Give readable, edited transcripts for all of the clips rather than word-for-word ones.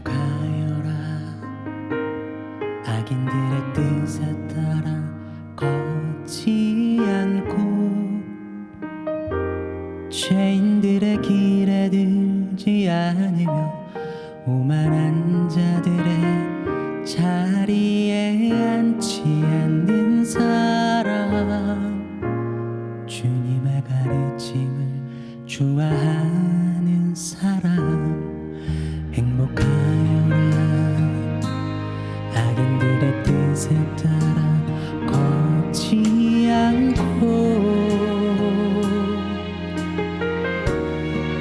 행복하여라. 악인들의 뜻에 따라 걷지 않고 죄인들의 길에 들지 않으며 오만한 자들의 자리에 앉지 않는 사람, 주님의 가르침을 좋아하는 사람. 행복하여라. 악인들의 뜻에 따라 걷지 않고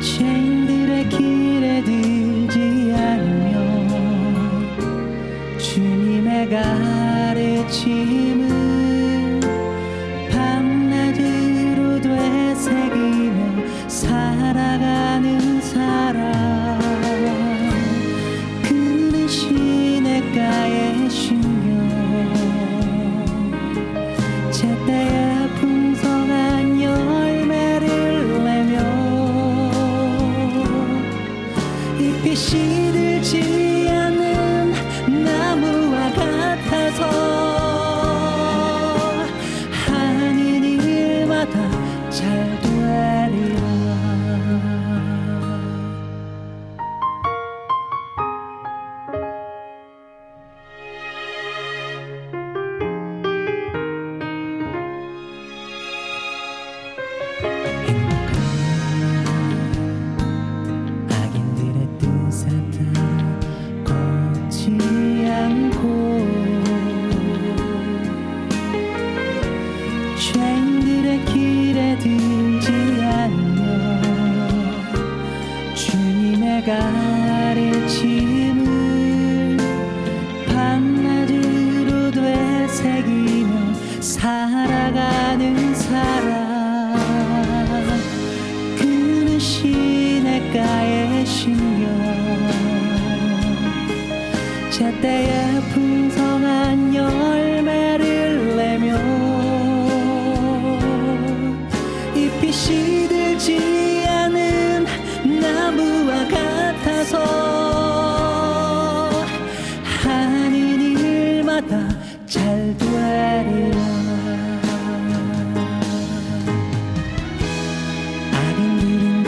죄인들의 길에 들지 않으며 주님의 가르침을 밤낮으로 되새기며 살아가는 사람, 그는 시냇가에 심겨 제때에 풍성한 열매를 내며 잎이 시들지 않는 나무와 같아서 하는 일마다 잘 되리라. 악인들의 뜻에 따라 걷지 않고 죄인들의 길에 들지 않으며 주님의 가르침을 밤낮으로 되새기며 살아가는 사람, 그는 시냇가에 심겨 제때에 풍성한 열매를 내며 잎이 시들지 않은 나무와 같아서 하는 일마다 잘 되리라. 악인들은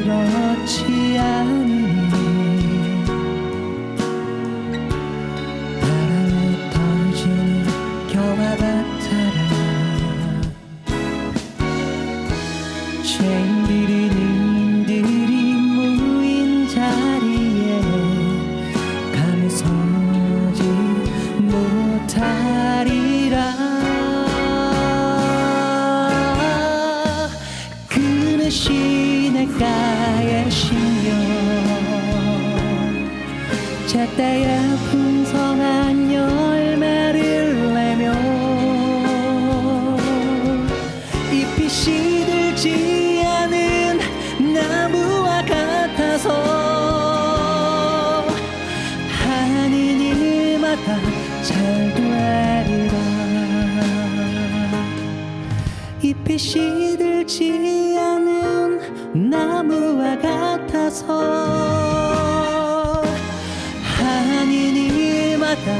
그렇지 않으니 바람에 떨어지는 겨와 같아라. 죄인들은 인들이 모인 자리에 감히 서지 못하리라. 그는 시냇가에 심겨 제때에 풍성한 열매를 내며 잎이 시들지 않은 나무와 같아서 하는 일마다 잘 되리라. 잎이 시들지 않은 나무와 같아서 하는 일마다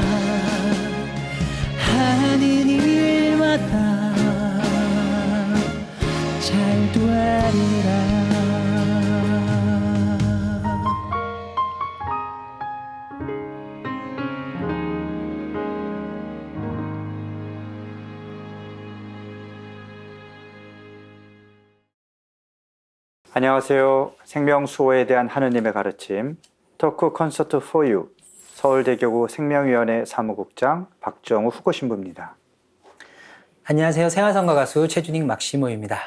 잘 되리라. 안녕하세요. 생명수호에 대한 하느님의 가르침 토크 콘서트 for you 서울대교구 생명위원회 사무국장 박정우 후고신부입니다. 안녕하세요. 생활성가 가수 최준익 막시모입니다.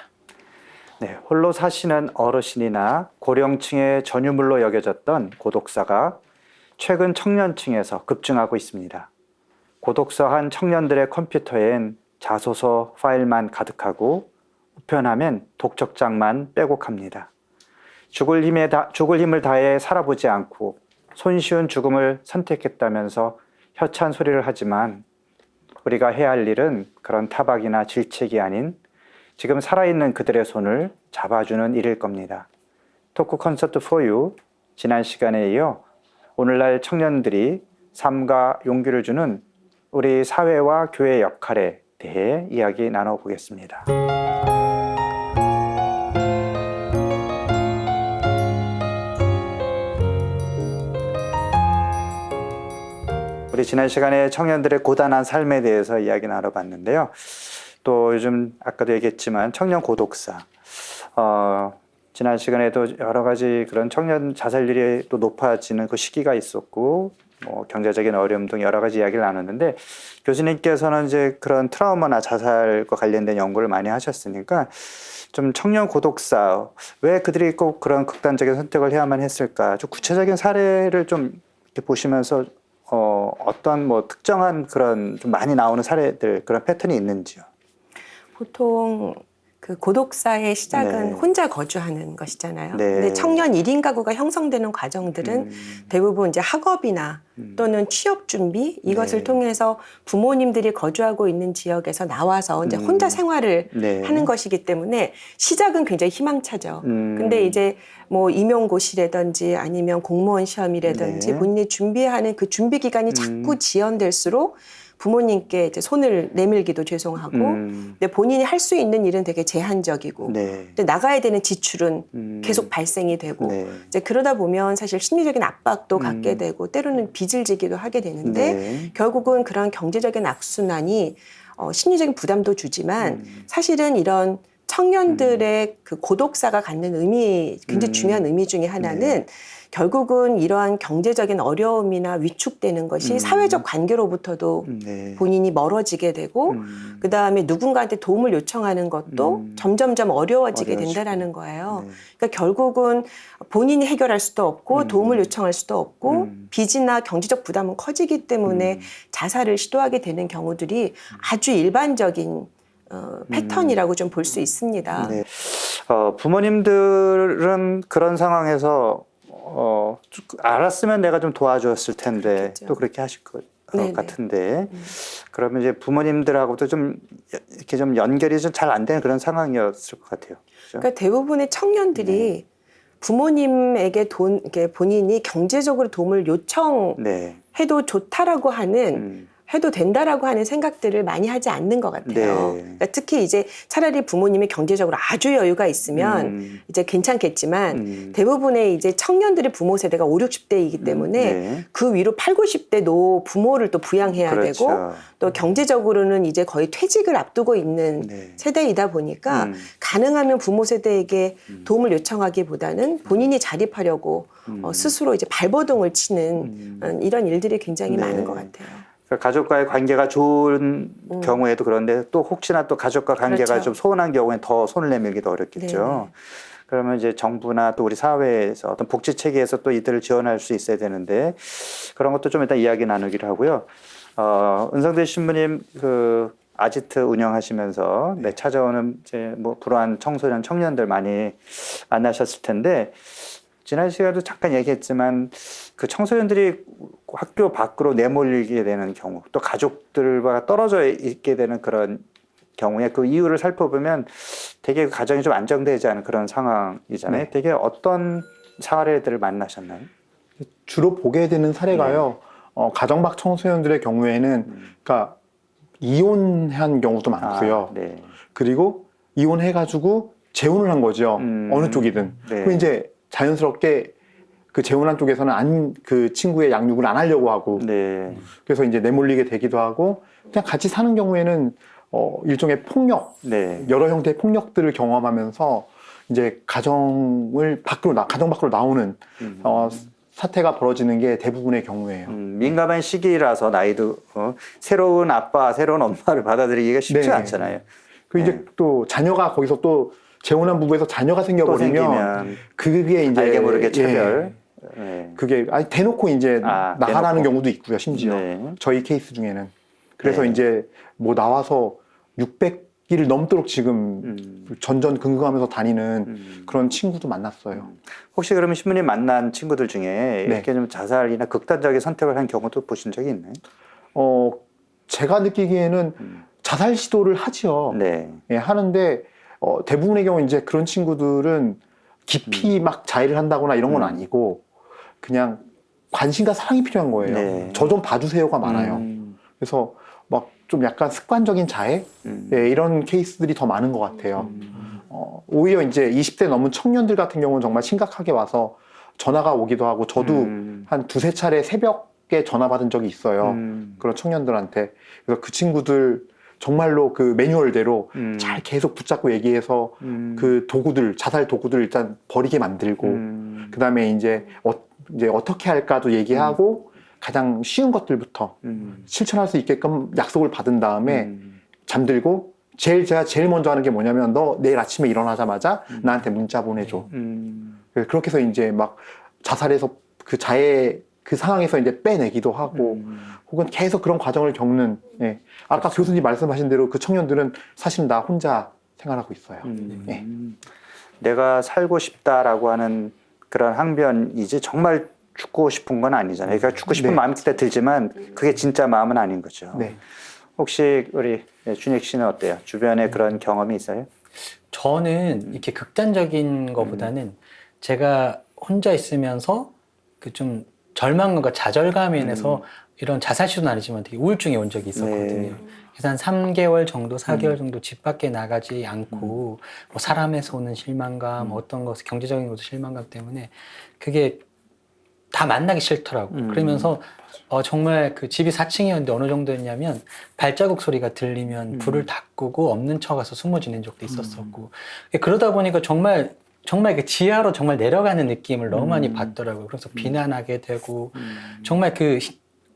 네, 홀로 사시는 어르신이나 고령층의 전유물로 여겨졌던 고독사가 최근 청년층에서 급증하고 있습니다. 고독사한 청년들의 컴퓨터엔 자소서 파일만 가득하고 우편하면 독촉장만 빼곡합니다. 죽을 힘을 다해 살아보지 않고 손쉬운 죽음을 선택했다면서 협찬 소리를 하지만 우리가 해야 할 일은 그런 타박이나 질책이 아닌 지금 살아있는 그들의 손을 잡아주는 일일 겁니다. 토크 콘서트 for you, 지난 시간에 이어 오늘날 청년들이 삶과 용기를 주는 우리 사회와 교회의 역할에 대해 이야기 나눠보겠습니다. 우리 지난 시간에 청년들의 고단한 삶에 대해서 이야기 나눠봤는데요. 또 요즘 아까도 얘기했지만 청년 고독사, 지난 시간에도 여러 가지 그런 청년 자살률이 또 높아지는 그 시기가 있었고, 경제적인 어려움 등 여러 가지 이야기를 나눴는데, 교수님께서는 이제 그런 트라우마나 자살과 관련된 연구를 많이 하셨으니까 좀 청년 고독사, 왜 그들이 꼭 그런 극단적인 선택을 해야만 했을까? 좀 구체적인 사례를 좀 이렇게 보시면서 어떤 뭐 특정한 그런 좀 많이 나오는 사례들, 그런 패턴이 있는지요? 보통 그 고독사의 시작은 네. 혼자 거주하는 것이잖아요. 네. 근데 청년 1인 가구가 형성되는 과정들은 대부분 이제 학업이나 또는 취업 준비 이것을 네. 통해서 부모님들이 거주하고 있는 지역에서 나와서 이제 혼자 생활을 네. 하는 것이기 때문에 시작은 굉장히 희망차죠. 근데 이제 뭐 임용고시라든지 아니면 공무원 시험이라든지 네. 본인이 준비하는 그 준비 기간이 자꾸 지연될수록 부모님께 이제 손을 내밀기도 죄송하고, 근데 본인이 할 수 있는 일은 되게 제한적이고, 네. 근데 나가야 되는 지출은 계속 발생이 되고, 네. 이제 그러다 보면 사실 심리적인 압박도 갖게 되고, 때로는 빚을 지기도 하게 되는데, 네. 결국은 그런 경제적인 악순환이 심리적인 부담도 주지만, 사실은 이런 청년들의 그 고독사가 갖는 의미, 굉장히 중요한 의미 중에 하나는 결국은 이러한 경제적인 어려움이나 위축되는 것이 사회적 관계로부터도 네. 본인이 멀어지게 되고 그 다음에 누군가한테 도움을 요청하는 것도 점점점 어려워지게 어려워지고. 된다라는 거예요. 네. 그러니까 결국은 본인이 해결할 수도 없고 도움을 요청할 수도 없고 빚이나 경제적 부담은 커지기 때문에 자살을 시도하게 되는 경우들이 아주 일반적인 패턴이라고 좀 볼 수 있습니다. 네. 부모님들은 그런 상황에서 알았으면 내가 좀 도와줬을 텐데 그렇겠죠. 또 그렇게 하실 것 네네. 같은데 그러면 이제 부모님들하고도 좀 이렇게 좀 연결이 좀 잘 안 되는 그런 상황이었을 것 같아요. 그렇죠? 그러니까 대부분의 청년들이 부모님에게 이렇게 본인이 경제적으로 도움을 요청해도 네. 좋다라고 하는 해도 된다라고 하는 생각들을 많이 하지 않는 것 같아요. 네. 그러니까 특히 이제 차라리 부모님이 경제적으로 아주 여유가 있으면 이제 괜찮겠지만 대부분의 이제 청년들의 부모 세대가 5, 60대이기 때문에 네. 그 위로 8, 90대도 부모를 또 부양해야 그렇죠. 되고 또 경제적으로는 이제 거의 퇴직을 앞두고 있는 네. 세대이다 보니까 가능하면 부모 세대에게 도움을 요청하기보다는 본인이 자립하려고 스스로 이제 발버둥을 치는 이런 일들이 굉장히 네. 많은 것 같아요. 가족과의 관계가 좋은 경우에도 그런데 또 혹시나 또 가족과 관계가 그렇죠. 좀 소원한 경우에는 더 손을 내밀기도 어렵겠죠. 네네. 그러면 이제 정부나 또 우리 사회에서 어떤 복지 체계에서 또 이들을 지원할 수 있어야 되는데 그런 것도 좀 일단 이야기 나누기로 하고요. 은성대 신부님 그 아지트 운영하시면서 찾아오는 이제 뭐 불우한 청소년 청년들 많이 만나셨을 텐데 지난 시간에도 잠깐 얘기했지만 그 청소년들이 학교 밖으로 내몰리게 되는 경우 또 가족들과 떨어져 있게 되는 그런 경우에 그 이유를 살펴보면 되게 가정이 좀 안정되지 않은 그런 상황이잖아요. 네. 되게 어떤 사례들을 만나셨나요? 주로 보게 되는 사례가요. 가정 밖 청소년들의 경우에는 그러니까 이혼한 경우도 많고요. 네. 그리고 이혼해가지고 재혼을 한 거죠. 어느 쪽이든. 네. 그리고 이제 자연스럽게 그 재혼한 쪽에서는 그 친구의 양육을 안 하려고 하고 네. 그래서 이제 내몰리게 되기도 하고 그냥 같이 사는 경우에는 일종의 폭력, 네. 여러 형태의 폭력들을 경험하면서 이제 가정 밖으로 나오는 사태가 벌어지는 게 대부분의 경우예요. 민감한 시기라서 나이도 새로운 아빠, 새로운 엄마를 받아들이기가 쉽지 네. 않잖아요. 그리고 이제 또 자녀가 거기서 또 재혼한 부부에서 자녀가 또 생겨버리면 생기면 그게 이제 알게 모르게 차별. 예, 네. 그게 대놓고 이제 나가라는 대놓고. 경우도 있고요. 심지어 네. 저희 케이스 중에는 그래서 네. 이제 뭐 나와서 600일 넘도록 지금 전전긍긍하면서 다니는 그런 친구도 만났어요. 혹시 그러면 신부님 만난 친구들 중에 네. 이렇게 좀 자살이나 극단적인 선택을 한 경우도 보신 적이 있나요? 제가 느끼기에는 자살 시도를 하죠. 네. 예, 하는데 대부분의 경우 이제 그런 친구들은 깊이 막 자해를 한다거나 이런 건 아니고 그냥 관심과 사랑이 필요한 거예요. 네. 저 좀 봐주세요가 많아요. 그래서 막 좀 약간 습관적인 자해 예, 이런 케이스들이 더 많은 것 같아요. 오히려 이제 20대 넘은 청년들 같은 경우는 정말 심각하게 와서 전화가 오기도 하고 저도 한 두세 차례 새벽에 전화 받은 적이 있어요. 그런 청년들한테. 그래서 그 친구들 정말로 그 매뉴얼대로 잘 계속 붙잡고 얘기해서 그 도구들, 자살 도구들 일단 버리게 만들고 그 다음에 이제 어떻게 할까도 얘기하고 가장 쉬운 것들부터 실천할 수 있게끔 약속을 받은 다음에 잠들고 제가 제일 먼저 하는 게 뭐냐면 너 내일 아침에 일어나자마자 나한테 문자 보내줘. 그렇게 해서 이제 막 자살해서 그 자해 그 상황에서 이제 빼내기도 하고 혹은 계속 그런 과정을 겪는 예. 아까 교수님 말씀하신 대로 그 청년들은 사실 나 혼자 생활하고 있어요. 예. 내가 살고 싶다라고 하는 그런 항변이지 정말 죽고 싶은 건 아니잖아요. 그러니까 죽고 싶은 네. 마음이 그때 들지만 그게 진짜 마음은 아닌 거죠. 네. 혹시 우리 준익 씨는 어때요? 주변에 그런 경험이 있어요? 저는 이렇게 극단적인 것보다는 제가 혼자 있으면서 그 좀 절망감과 좌절감에 인해서 이런 자살 시도는 아니지만 되게 우울증이 온 적이 있었거든요. 네. 그래서 한 3개월 정도, 4개월 정도 집 밖에 나가지 않고 뭐 사람에서 오는 실망감, 어떤 것, 경제적인 것도 실망감 때문에 그게 다 만나기 싫더라고. 그러면서 정말 그 집이 4층이었는데 어느 정도였냐면 발자국 소리가 들리면 불을 다 끄고 없는 척 가서 숨어 지낸 적도 있었었고 그러다 보니까 정말 그 지하로 정말 내려가는 느낌을 너무 많이 받더라고요. 그래서 비난하게 되고 정말 그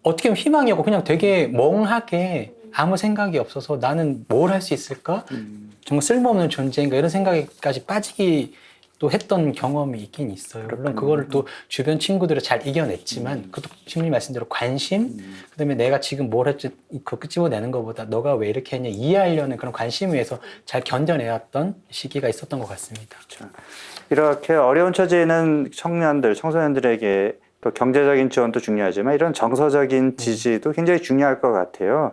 어떻게 보면 희망이 없고 그냥 되게 멍하게 아무 생각이 없어서 나는 뭘 할 수 있을까? 정말 쓸모없는 존재인가? 이런 생각까지 빠지기 또 했던 경험이 있긴 있어요. 물론 그거를 또 주변 친구들이 잘 이겨냈지만 그것도 지금 말씀대로 관심, 그다음에 내가 지금 뭘 했지 그거 끄집어내는 것보다 너가 왜 이렇게 했냐 이해하려는 그런 관심을 위해서 잘 견뎌내왔던 시기가 있었던 것 같습니다. 그렇죠. 이렇게 어려운 처지에 있는 청년들, 청소년들에게 또 경제적인 지원도 중요하지만 이런 정서적인 지지도 굉장히 중요할 것 같아요.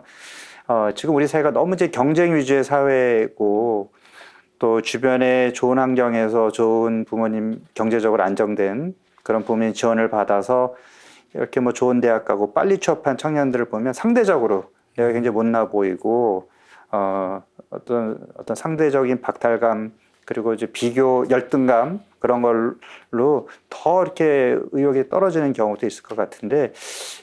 지금 우리 사회가 너무 이제 경쟁 위주의 사회고 또 주변에 좋은 환경에서 좋은 부모님 경제적으로 안정된 그런 부모님 지원을 받아서 이렇게 뭐 좋은 대학 가고 빨리 취업한 청년들을 보면 상대적으로 내가 굉장히 못나 보이고 어떤 상대적인 박탈감 그리고 이제 비교 열등감 그런 걸로 더 이렇게 의욕이 떨어지는 경우도 있을 것 같은데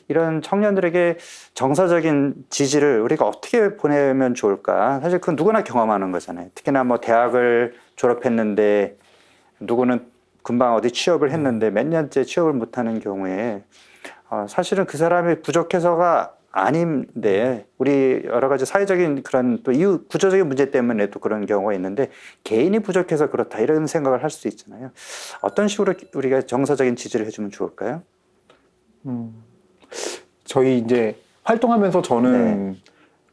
이런 청년들에게 정서적인 지지를 우리가 어떻게 보내면 좋을까? 사실 그건 누구나 경험하는 거잖아요. 특히나 뭐 대학을 졸업했는데 누구는 금방 어디 취업을 했는데 몇 년째 취업을 못하는 경우에 사실은 그 사람이 부족해서가 아닌데 우리 여러 가지 사회적인 그런 또 이유 구조적인 문제 때문에 또 그런 경우가 있는데 개인이 부족해서 그렇다 이런 생각을 할 수도 있잖아요. 어떤 식으로 우리가 정서적인 지지를 해주면 좋을까요? 저희 이제 활동하면서 저는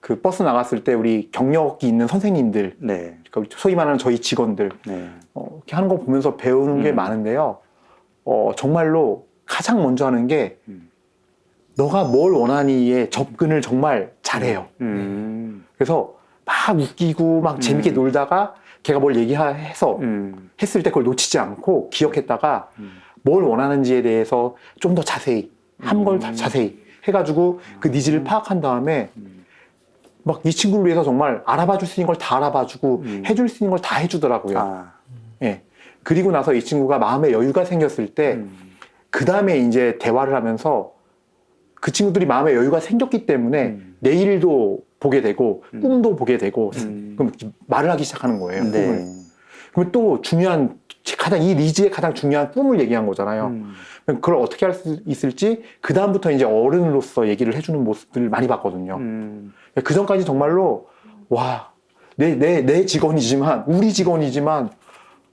그 버스 나갔을 때 우리 경력이 있는 선생님들, 네. 소위 말하는 저희 직원들 네. 이렇게 하는 거 보면서 배우는 게 많은데요. 정말로 가장 먼저 하는 게 너가 뭘 원하니에 접근을 정말 잘해요. 그래서 막 웃기고 막 재밌게 놀다가 걔가 뭘 얘기해서 했을 때 그걸 놓치지 않고 기억했다가 뭘 원하는지에 대해서 좀 더 자세히 한 걸 자세히 해가지고 그 니즈를 파악한 다음에 막 이 친구를 위해서 정말 알아봐 줄 수 있는 걸 다 알아봐주고 해줄 수 있는 걸 다 해주더라고요. 예. 그리고 나서 이 친구가 마음의 여유가 생겼을 때 그 다음에 이제 대화를 하면서 그 친구들이 마음의 여유가 생겼기 때문에 내일도 보게 되고 꿈도 보게 되고 그럼 말을 하기 시작하는 거예요. 꿈을. 그럼 또 중요한 가장 이 니즈의 가장 중요한 꿈을 얘기한 거잖아요. 그걸 어떻게 할 수 있을지 그 다음부터 이제 어른으로서 얘기를 해주는 모습들을 많이 봤거든요. 그 전까지 정말로 와 내 직원이지만 우리 직원이지만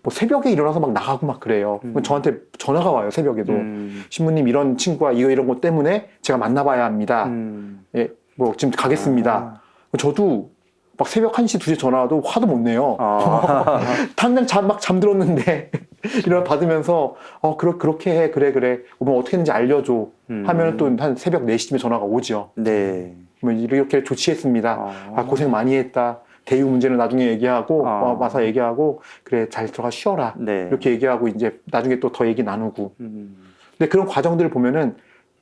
뭐 새벽에 일어나서 막 나가고 막 그래요. 저한테 전화가 와요, 새벽에도. 신부님 이런 친구가 이런 것 때문에 제가 만나봐야 합니다. 예, 뭐 지금 가겠습니다. 저도 막 새벽 1시, 2시 전화 와도 화도 못 내요. 당장 막 잠들었는데 일어나 받으면서 그렇게 해, 그래. 뭐 어떻게 했는지 알려줘. 하면 또 한 새벽 4시쯤에 전화가 오죠. 네. 뭐 이렇게 조치했습니다. 고생 많이 했다. 대유 문제는 나중에 얘기하고 와서 얘기하고 그래 잘 들어가 쉬어라 네. 이렇게 얘기하고 이제 나중에 또 더 얘기 나누고 근데 그런 과정들을 보면은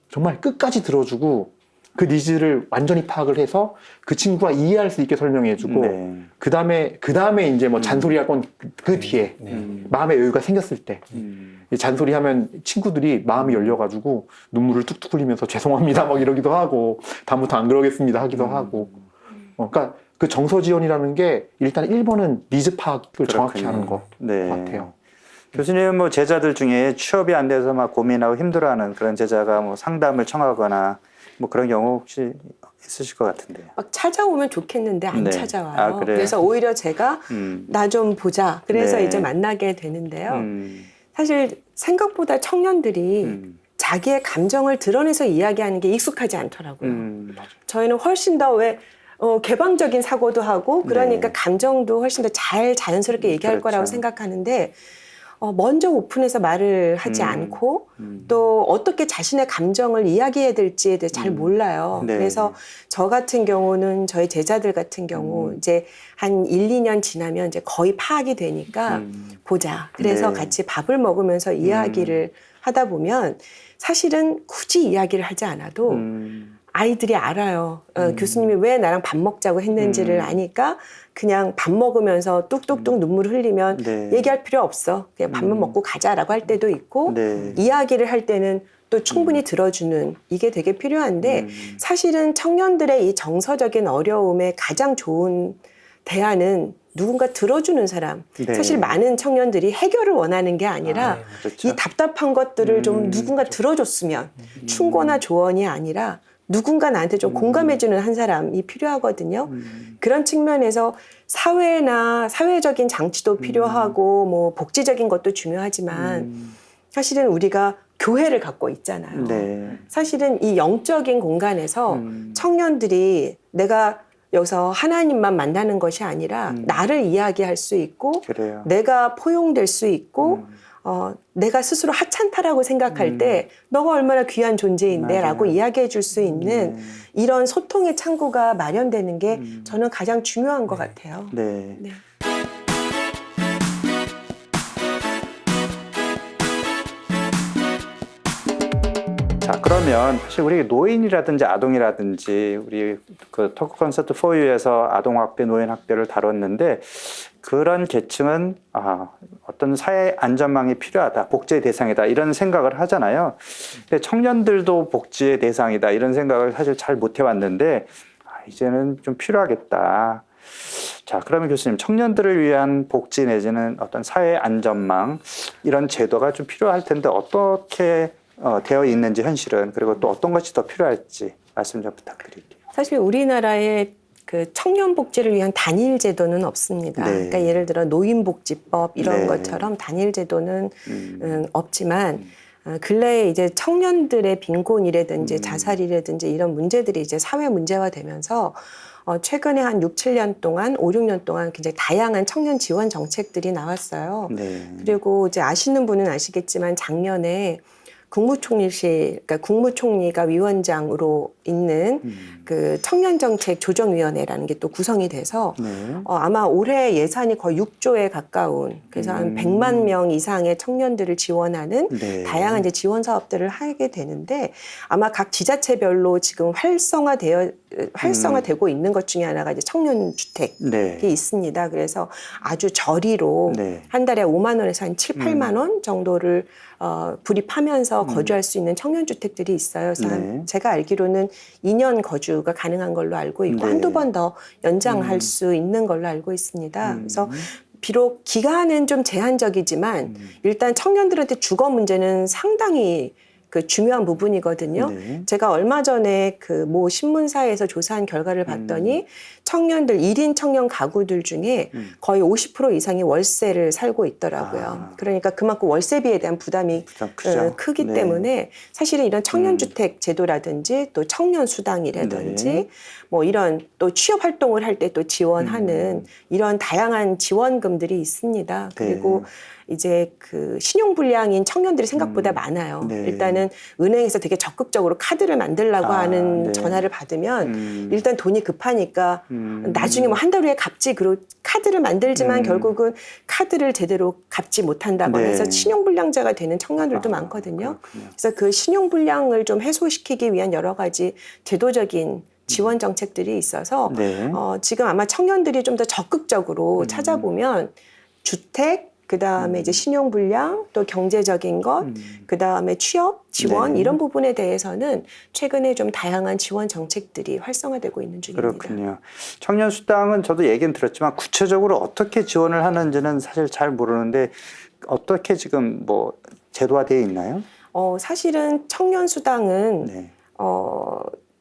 정말 끝까지 들어주고 그 니즈를 완전히 파악을 해서 그 친구가 이해할 수 있게 설명해주고 네. 그 다음에 이제 뭐 잔소리할 건 그 뒤에 마음의 여유가 생겼을 때 이 잔소리하면 친구들이 마음이 열려가지고 눈물을 뚝뚝 흘리면서 죄송합니다 막 이러기도 하고 다음부터 안 그러겠습니다 하기도 하고 그러니까 그 정서지원이라는 게 일단 1번은 니즈 파악을 정확히 하는 것 네. 같아요. 교수님 뭐 제자들 중에 취업이 안 돼서 막 고민하고 힘들어하는 그런 제자가 뭐 상담을 청하거나 뭐 그런 경우 혹시 있으실 것 같은데요. 막 찾아오면 좋겠는데 안 네. 찾아와요. 아, 그래요? 그래서 오히려 제가 나 좀 보자. 그래서 네. 이제 만나게 되는데요. 사실 생각보다 청년들이 자기의 감정을 드러내서 이야기하는 게 익숙하지 않더라고요. 저희는 훨씬 더 개방적인 사고도 하고 그러니까 네. 감정도 훨씬 더 잘 자연스럽게 얘기할 그렇죠. 거라고 생각하는데 먼저 오픈해서 말을 하지 않고 또 어떻게 자신의 감정을 이야기해야 될지에 대해 잘 몰라요. 네. 그래서 저 같은 경우는 저희 제자들 같은 경우 이제 한 1, 2년 지나면 이제 거의 파악이 되니까 보자. 그래서 네. 같이 밥을 먹으면서 이야기를 하다 보면 사실은 굳이 이야기를 하지 않아도 아이들이 알아요. 교수님이 왜 나랑 밥 먹자고 했는지를 아니까 그냥 밥 먹으면서 뚝뚝뚝 눈물 흘리면 네. 얘기할 필요 없어. 그냥 밥만 먹고 가자라고 할 때도 있고 네. 이야기를 할 때는 또 충분히 들어주는 이게 되게 필요한데 사실은 청년들의 이 정서적인 어려움에 가장 좋은 대안은 누군가 들어주는 사람. 네. 사실 많은 청년들이 해결을 원하는 게 아니라 그렇죠. 이 답답한 것들을 좀 누군가 들어줬으면 충고나 조언이 아니라 누군가 나한테 좀 공감해주는 한 사람이 필요하거든요. 그런 측면에서 사회나 사회적인 장치도 필요하고 뭐 복지적인 것도 중요하지만 사실은 우리가 교회를 갖고 있잖아요. 네. 사실은 이 영적인 공간에서 청년들이 내가 여기서 하나님만 만나는 것이 아니라 나를 이야기할 수 있고 그래요. 내가 포용될 수 있고 내가 스스로 하찮다라고 생각할 때 너가 얼마나 귀한 존재인데 라고 맞아요. 이야기해 줄 수 있는 이런 소통의 창구가 마련되는 게 저는 가장 중요한 것 같아요. 네. 네. 자, 그러면 사실 우리 노인이라든지 아동이라든지 우리 그 토크 콘서트 4U에서 아동학대, 노인학대를 다뤘는데 그런 계층은 어떤 사회 안전망이 필요하다, 복지의 대상이다 이런 생각을 하잖아요. 근데 청년들도 복지의 대상이다 이런 생각을 사실 잘 못 해왔는데 이제는 좀 필요하겠다. 자, 그러면 교수님, 청년들을 위한 복지 내지는 어떤 사회 안전망 이런 제도가 좀 필요할 텐데 어떻게 되어 있는지 현실은 그리고 또 어떤 것이 더 필요할지 말씀 좀 부탁드릴게요. 사실 우리나라의 그 청년 복지를 위한 단일 제도는 없습니다. 네. 그러니까 예를 들어 노인복지법 이런 네. 것처럼 단일 제도는 없지만 근래에 이제 청년들의 빈곤이라든지 자살이라든지 이런 문제들이 이제 사회 문제화되면서 최근에 한 6, 7년 동안, 5, 6년 동안 굉장히 다양한 청년 지원 정책들이 나왔어요. 네. 그리고 이제 아시는 분은 아시겠지만 작년에 국무총리실, 그러니까 국무총리가 위원장으로 있는 그 청년정책 조정위원회라는 게 또 구성이 돼서 네. 아마 올해 예산이 거의 6조에 가까운 그래서 한 100만 명 이상의 청년들을 지원하는 네. 다양한 이제 지원 사업들을 하게 되는데 아마 각 지자체별로 지금 활성화되고 있는 것 중에 하나가 이제 청년주택이 네. 있습니다. 그래서 아주 저리로 네. 한 달에 5만 원에서 한 7, 8만 원 정도를 불입하면서 거주할 수 있는 청년주택들이 있어요. 그래서 네. 제가 알기로는 2년 거주가 가능한 걸로 알고 있고 네. 한두 번 더 연장할 수 있는 걸로 알고 있습니다. 그래서 비록 기간은 좀 제한적이지만 일단 청년들한테 주거 문제는 상당히 그 중요한 부분이거든요. 네. 제가 얼마 전에 그 모 신문사에서 조사한 결과를 봤더니 청년들 1인 청년 가구들 중에 거의 50% 이상이 월세를 살고 있더라고요. 그러니까 그만큼 월세비에 대한 부담이 부담 크죠. 크기 네. 때문에 사실은 이런 청년주택 제도라든지 또 청년수당이라든지 네. 뭐 이런 또 취업 활동을 할 때 또 지원하는 이런 다양한 지원금들이 있습니다. 그리고 이제 그 신용불량인 청년들이 생각보다 많아요. 네. 일단은 은행에서 되게 적극적으로 카드를 만들라고 하는 네. 전화를 받으면 일단 돈이 급하니까 나중에 뭐 한 달 후에 갚지 그리고 카드를 만들지만 결국은 카드를 제대로 갚지 못한다거나 네. 해서 신용불량자가 되는 청년들도 많거든요. 그렇군요. 그래서 그 신용불량을 좀 해소시키기 위한 여러 가지 제도적인 지원 정책들이 있어서 네. 지금 아마 청년들이 좀 더 적극적으로 찾아보면 주택, 그 다음에 이제 신용불량, 또 경제적인 것, 그 다음에 취업, 지원 네. 이런 부분에 대해서는 최근에 좀 다양한 지원 정책들이 활성화되고 있는 중입니다. 그렇군요. 청년 수당은 저도 얘기는 들었지만 구체적으로 어떻게 지원을 하는지는 사실 잘 모르는데 어떻게 지금 뭐 제도화되어 있나요? 사실은 청년 수당은 네.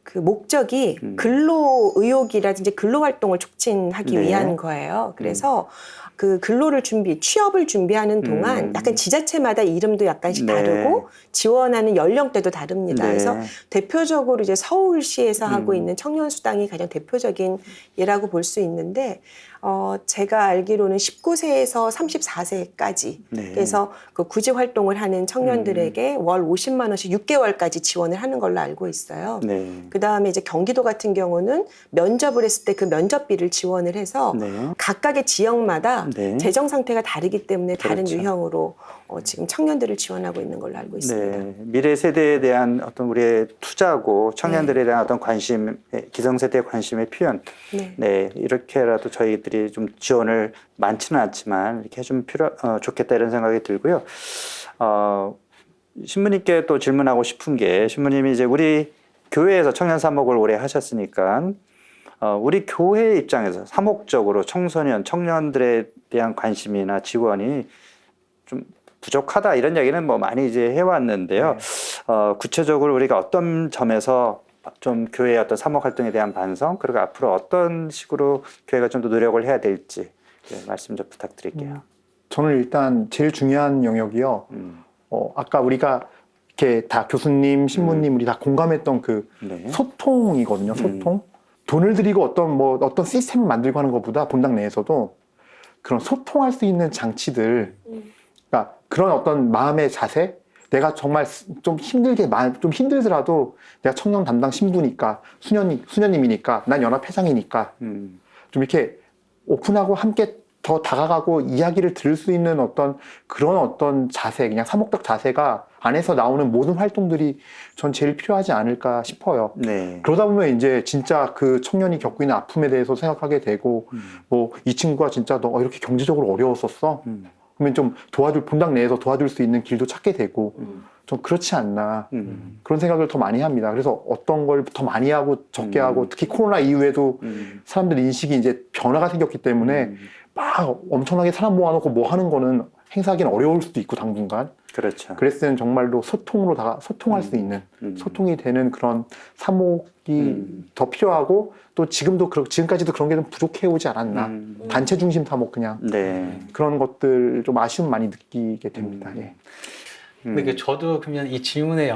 그 목적이 근로 의욕이라든지 근로 활동을 촉진하기 네. 위한 거예요. 그래서 그 근로를 취업을 준비하는 동안 약간 지자체마다 이름도 약간씩 네. 다르고 지원하는 연령대도 다릅니다. 네. 그래서 대표적으로 이제 서울시에서 하고 있는 청년 수당이 가장 대표적인 예라고 볼 수 있는데 제가 알기로는 19세에서 34세까지 네. 그래서 그 구직 활동을 하는 청년들에게 월 50만 원씩 6개월까지 지원을 하는 걸로 알고 있어요. 네. 그 다음에 이제 경기도 같은 경우는 면접을 했을 때 그 면접비를 지원을 해서 네. 각각의 지역마다 네. 재정 상태가 다르기 때문에 다른 그렇죠. 유형으로 지금 청년들을 지원하고 있는 걸로 알고 있습니다. 네, 미래 세대에 대한 어떤 우리의 투자고 청년들에 대한 어떤 관심, 기성세대의 관심의 표현, 네. 네, 이렇게라도 저희들이 좀 지원을 많지는 않지만 이렇게 좀 좋겠다 이런 생각이 들고요. 신부님께 또 질문하고 싶은 게 신부님이 이제 우리 교회에서 청년 사목을 오래 하셨으니까 우리 교회 입장에서 사목적으로 청년들에 대한 관심이나 지원이 좀 부족하다 이런 얘기는 뭐 많이 이제 해왔는데요. 구체적으로 우리가 어떤 점에서 좀 교회의 어떤 사목 활동에 대한 반성 그리고 앞으로 어떤 식으로 교회가 좀 더 노력을 해야 될지 말씀 좀 부탁드릴게요. 저는 일단 제일 중요한 영역이요. 아까 우리가 이렇게 다 교수님, 신부님 우리 다 공감했던 그 네. 소통이거든요. 소통. 돈을 들이고 어떤 시스템을 만들고 하는 것보다 본당 내에서도 그런 소통할 수 있는 장치들, 그러니까 그런 어떤 마음의 자세, 내가 정말 좀 힘들더라도 내가 청년 담당 신부니까 수녀님이니까 난 연합회장이니까 좀 이렇게 오픈하고 함께 더 다가가고 이야기를 들을 수 있는 그런 자세, 그냥 사목적 자세가 안에서 나오는 모든 활동들이 전 제일 필요하지 않을까 싶어요. 네. 그러다 보면 이제 진짜 그 청년이 겪고 있는 아픔에 대해서 생각하게 되고, 뭐 이 친구가 진짜 너 이렇게 경제적으로 어려웠었어? 그러면 좀 본당 내에서 도와줄 수 있는 길도 찾게 되고, 좀 그렇지 않나. 그런 생각을 더 많이 합니다. 그래서 어떤 걸 더 많이 하고 적게 하고, 특히 코로나 이후에도 사람들 인식이 이제 변화가 생겼기 때문에 막 엄청나게 사람 모아놓고 뭐 하는 거는 행사하기는 어려울 수도 있고 당분간. 그렇죠. 그랬을 때는 정말로 소통할 수 있는 소통이 되는 그런 사목이 더 필요하고 또 지금까지도 그런 게 좀 부족해 오지 않았나. 단체 중심 사목 그냥 네. 그런 것들 좀 아쉬움 많이 느끼게 됩니다. 예. 근데 저도 그러면 이 질문의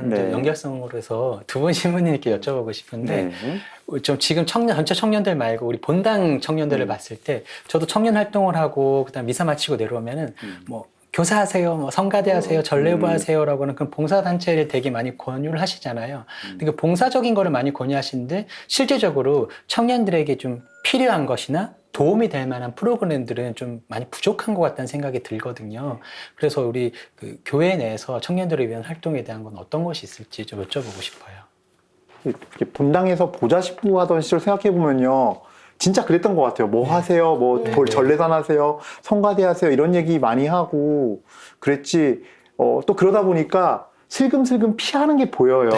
네. 연결성으로 해서 두 분 신부님께 여쭤보고 싶은데 네. 좀 지금 전체 청년들 말고 우리 본당 청년들을 봤을 때 저도 청년 활동을 하고 그다음 미사 마치고 내려오면은 뭐 교사하세요, 뭐 성가대 하세요, 전례부 하세요라고는 그 봉사단체를 되게 많이 권유를 하시잖아요. 근데 그 봉사적인 거를 많이 권유하시는데 실제적으로 청년들에게 좀 필요한 것이나 도움이 될 만한 프로그램들은 좀 많이 부족한 것 같다는 생각이 들거든요. 그래서 우리 그 교회 내에서 청년들을 위한 활동에 대한 건 어떤 것이 있을지 좀 여쭤보고 싶어요. 이렇게 본당에서 보좌식부 하던 시절 생각해보면요. 진짜 그랬던 것 같아요. 뭐 하세요? 뭐 전례단 하세요? 성가대 하세요? 이런 얘기 많이 하고 그랬지. 또 그러다 보니까 슬금슬금 피하는 게 보여요.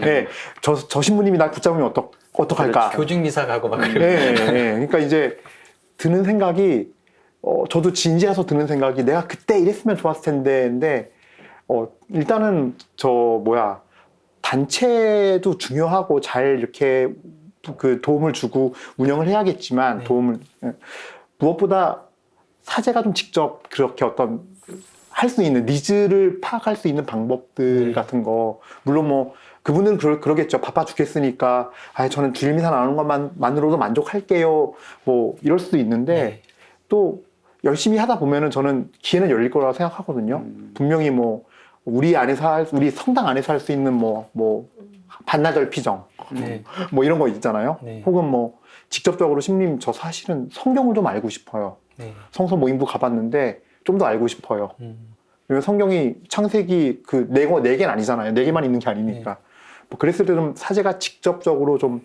네. 저 신부님이 날 붙잡으면 어떡할까? 교직 미사 가고 막 그러고. 네. 그러니까 이제 드는 생각이 저도 진지해서 드는 생각이 내가 그때 이랬으면 좋았을 텐데 근데 일단은 단체도 중요하고 잘 이렇게 그 도움을 주고 운영을 해야겠지만 무엇보다 사제가 좀 직접 그렇게 할 수 있는 니즈를 파악할 수 있는 방법들 같은 거 물론 뭐 그분들은 그러겠죠. 바빠 죽겠으니까 저는 주일 미사 나오는 것만으로도 만족할게요. 뭐 이럴 수도 있는데 또 열심히 하다 보면은 저는 기회는 열릴 거라고 생각하거든요. 분명히 뭐 우리 성당 안에서 할 수 있는 뭐 반나절 피정 네. 뭐 이런 거 있잖아요. 네. 혹은 뭐 직접적으로 신부님 저 사실은 성경을 좀 알고 싶어요. 네. 성서 모임부 가봤는데 좀 더 알고 싶어요. 왜냐면 성경이 창세기 그 네 개는 아니잖아요. 4개만 있는 게 아니니까. 뭐 그랬을 때 좀 사제가 직접적으로 좀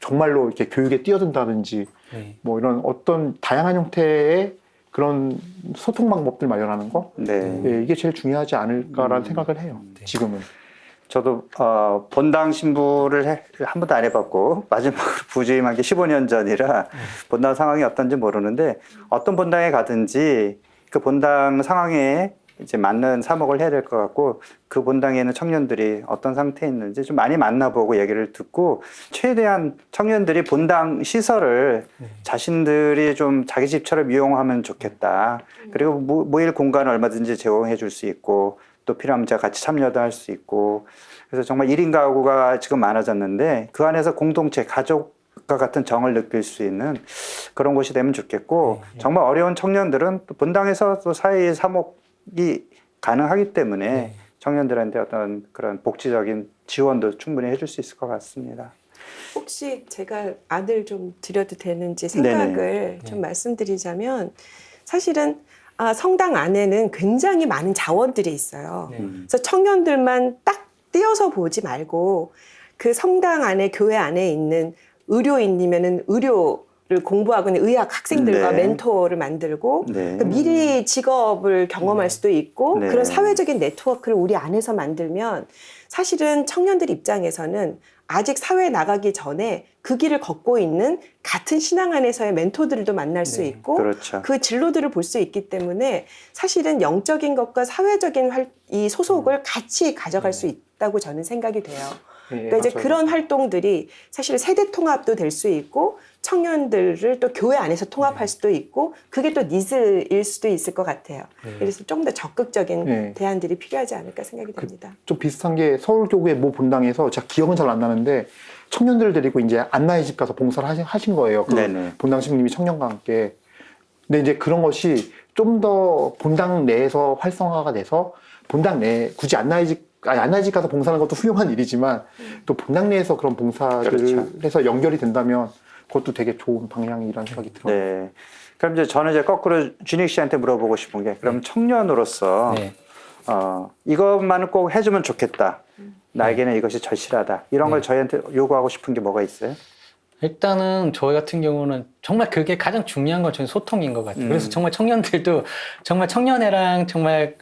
정말로 이렇게 교육에 뛰어든다든지 네. 뭐 이런 어떤 다양한 형태의 그런 소통 방법들 마련하는 거 네. 예, 이게 제일 중요하지 않을까라는 생각을 해요. 네. 지금은. 저도 본당 신부를 한 번도 안 해봤고 마지막으로 부주임한 게 15년 전이라 본당 상황이 어떤지 모르는데 어떤 본당에 가든지 그 본당 상황에 이제 맞는 사목을 해야 될 것 같고 그 본당에 있는 청년들이 어떤 상태에 있는지 좀 많이 만나보고 얘기를 듣고 최대한 청년들이 본당 시설을 자신들이 좀 자기 집처럼 이용하면 좋겠다. 그리고 모일 공간을 얼마든지 제공해 줄 수 있고 또 필요하면 제가 같이 참여도 할 수 있고 그래서 정말 1인 가구가 지금 많아졌는데 그 안에서 공동체, 가족과 같은 정을 느낄 수 있는 그런 곳이 되면 좋겠고 정말 어려운 청년들은 또 본당에서 또 사회의 사목이 가능하기 때문에 청년들한테 어떤 그런 복지적인 지원도 충분히 해줄 수 있을 것 같습니다. 혹시 제가 안을 좀 드려도 되는지 생각을 네네. 좀 말씀드리자면 사실은 성당 안에는 굉장히 많은 자원들이 있어요. 그래서 청년들만 딱 띄어서 보지 말고 그 성당 안에 교회 안에 있는 의료인이면은 의료를 공부하고 있는 의학 학생들과 네. 멘토를 만들고 네. 그러니까 미리 직업을 경험할 수도 있고 네. 그런 사회적인 네트워크를 우리 안에서 만들면 사실은 청년들 입장에서는 아직 사회에 나가기 전에 그 길을 걷고 있는 같은 신앙 안에서의 멘토들도 만날 수 있고 그렇죠. 그 진로들을 볼 수 있기 때문에 사실은 영적인 것과 사회적인 이 소속을 같이 가져갈 수 있다고 저는 생각이 돼요. 그러니까 이제 그런 활동들이 사실 세대 통합도 될 수 있고 청년들을 또 교회 안에서 통합할 수도 있고 그게 또 니즈일 수도 있을 것 같아요. 그래서 좀 더 적극적인 대안들이 필요하지 않을까 생각이 됩니다. 좀 비슷한 게 서울교구의 모 본당에서 제가 기억은 잘 안 나는데 청년들을 데리고 이제 안나의 집 가서 봉사를 하신 거예요. 그 네네. 본당 신부님이 청년과 함께. 근데 이제 그런 것이 좀 더 본당 내에서 활성화가 돼서 본당 내 굳이 안나의 집 가서 봉사하는 것도 훌륭한 일이지만 또 본당 내에서 그런 봉사를 그렇죠. 해서 연결이 된다면 그것도 되게 좋은 방향이라는 생각이 들어요. 네. 그럼 이제 저는 이제 거꾸로 준익 씨한테 물어보고 싶은 게 그럼 청년으로서 네. 이것만은 꼭 해주면 좋겠다. 나에게는 이것이 절실하다. 이런 걸 저희한테 요구하고 싶은 게 뭐가 있어요? 일단은 저희 같은 경우는 정말 그게 가장 중요한 건 저는 소통인 것 같아요. 그래서 정말 청년들도 정말 청년회랑 정말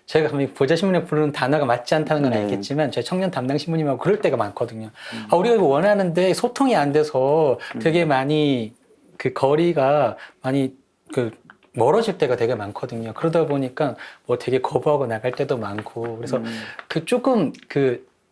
저희가 보좌 신부님 부르는 단어가 맞지 않다는 건 알겠지만 저희 청년 담당 신부님하고 그럴 때가 많거든요. 우리가 이거 원하는데 소통이 안 돼서 되게 많이 그 거리가 많이 멀어질 때가 되게 많거든요. 그러다 보니까 뭐 되게 거부하고 나갈 때도 많고 그래서 조금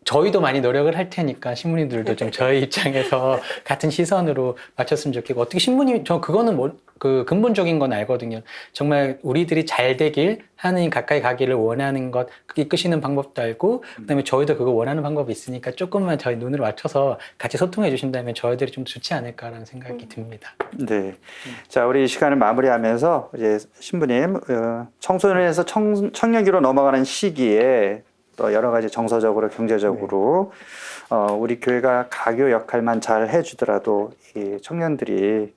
저희도 많이 노력을 할 테니까 신부님들도 좀 저희 입장에서 같은 시선으로 맞췄으면 좋겠고 어떻게 신부님 저 그거는 근본적인 건 알거든요. 정말 우리들이 잘 되길 하느님 가까이 가기를 원하는 것 그게 이끄시는 방법도 알고 그다음에 저희도 그거 원하는 방법이 있으니까 조금만 저희 눈으로 맞춰서 같이 소통해 주신다면 저희들이 좀 좋지 않을까라는 생각이 듭니다. 네. 자, 우리 이 시간을 마무리하면서 이제 신부님 청소년에서 청년기로 넘어가는 시기에 또 여러 가지 정서적으로 경제적으로 우리 교회가 가교 역할만 잘 해주더라도 이 청년들이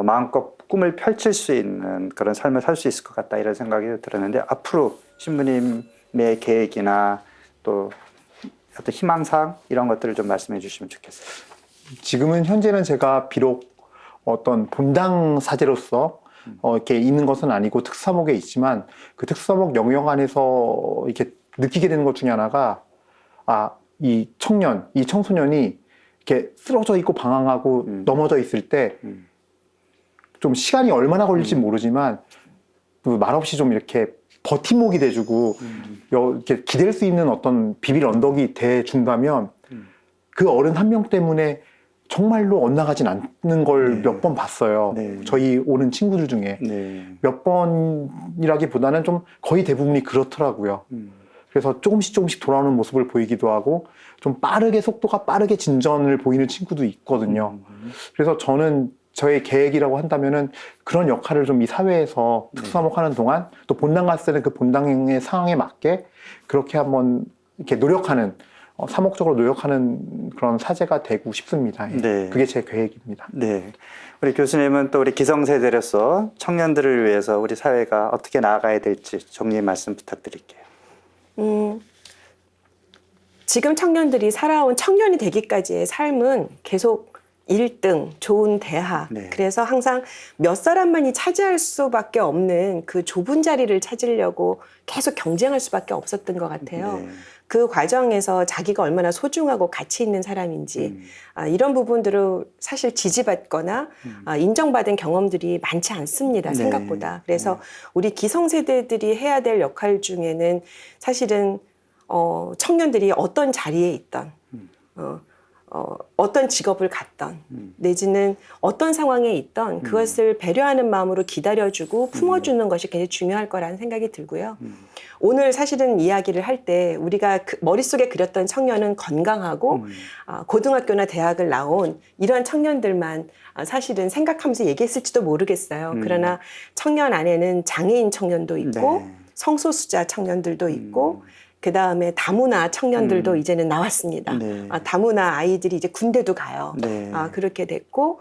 마음껏 꿈을 펼칠 수 있는 그런 삶을 살 수 있을 것 같다 이런 생각이 들었는데 앞으로 신부님의 계획이나 또 어떤 희망사항 이런 것들을 좀 말씀해 주시면 좋겠어요. 지금은 현재는 제가 비록 어떤 본당 사제로서 이렇게 있는 것은 아니고 특사목에 있지만 그 특사목 영역 안에서 이렇게 느끼게 되는 것 중에 하나가 이 청소년이 이렇게 쓰러져 있고 방황하고 넘어져 있을 때 좀 시간이 얼마나 걸릴지 모르지만 말없이 좀 이렇게 버팀목이 돼주고 이렇게 기댈 수 있는 어떤 비빌 언덕이 돼준다면 그 어른 한 명 때문에 정말로 엇나가진 않는 걸 몇 번 봤어요. 네. 저희 오는 친구들 중에 몇 번이라기보다는 좀 거의 대부분이 그렇더라고요. 그래서 조금씩 돌아오는 모습을 보이기도 하고 좀 속도가 빠르게 진전을 보이는 친구도 있거든요. 그래서 저는 저의 계획이라고 한다면은 그런 역할을 좀 이 사회에서 특수사목하는 동안 또 본당 갔을 때는 그 본당의 상황에 맞게 그렇게 한번 이렇게 노력하는 사목적으로 노력하는 그런 사제가 되고 싶습니다. 예. 네. 그게 제 계획입니다. 네. 우리 교수님은 또 우리 기성세대로서 청년들을 위해서 우리 사회가 어떻게 나아가야 될지 정리의 말씀 부탁드릴게요. 지금 청년들이 살아온 청년이 되기까지의 삶은 계속 1등, 좋은 대학. 네. 그래서 항상 몇 사람만이 차지할 수밖에 없는 그 좁은 자리를 찾으려고 계속 경쟁할 수밖에 없었던 것 같아요. 네. 그 과정에서 자기가 얼마나 소중하고 가치 있는 사람인지 이런 부분들을 사실 지지받거나 인정받은 경험들이 많지 않습니다. 네. 생각보다. 그래서 우리 기성세대들이 해야 될 역할 중에는 사실은 청년들이 어떤 자리에 있던 어떤 직업을 갖던 내지는 어떤 상황에 있던 그것을 배려하는 마음으로 기다려주고 품어주는 것이 굉장히 중요할 거라는 생각이 들고요. 오늘 사실은 이야기를 할 때 우리가 머릿속에 그렸던 청년은 건강하고 고등학교나 대학을 나온 이런 청년들만 사실은 생각하면서 얘기했을지도 모르겠어요. 그러나 청년 안에는 장애인 청년도 있고 네. 성소수자 청년들도 있고 그 다음에 다문화 청년들도 이제는 나왔습니다. 네. 다문화 아이들이 이제 군대도 가요. 네. 그렇게 됐고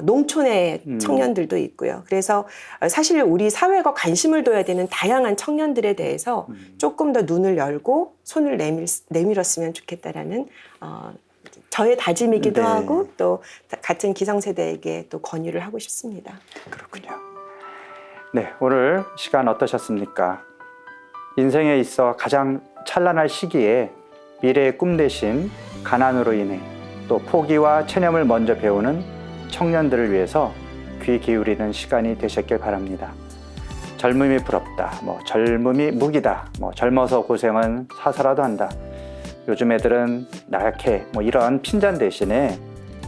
농촌의 청년들도 있고요. 그래서 사실 우리 사회가 관심을 둬야 되는 다양한 청년들에 대해서 조금 더 눈을 열고 손을 내밀었으면 좋겠다라는 저의 다짐이기도 네. 하고 또 같은 기성세대에게 또 권유를 하고 싶습니다. 그렇군요. 네, 오늘 시간 어떠셨습니까? 인생에 있어 가장 찬란할 시기에 미래의 꿈 대신 가난으로 인해 또 포기와 체념을 먼저 배우는 청년들을 위해서 귀 기울이는 시간이 되셨길 바랍니다. 젊음이 부럽다, 젊음이 무기다, 젊어서 고생은 사서라도 한다. 요즘 애들은 나약해, 이런 핀잔 대신에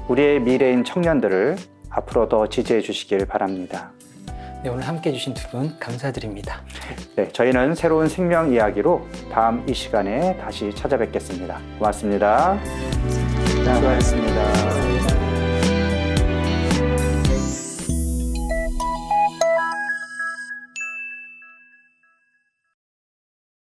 우리의 미래인 청년들을 앞으로 더 지지해 주시길 바랍니다. 네, 오늘 함께 해주신 두 분 감사드립니다. 네, 저희는 새로운 생명 이야기로 다음 이 시간에 다시 찾아뵙겠습니다. 고맙습니다. 수고하셨습니다.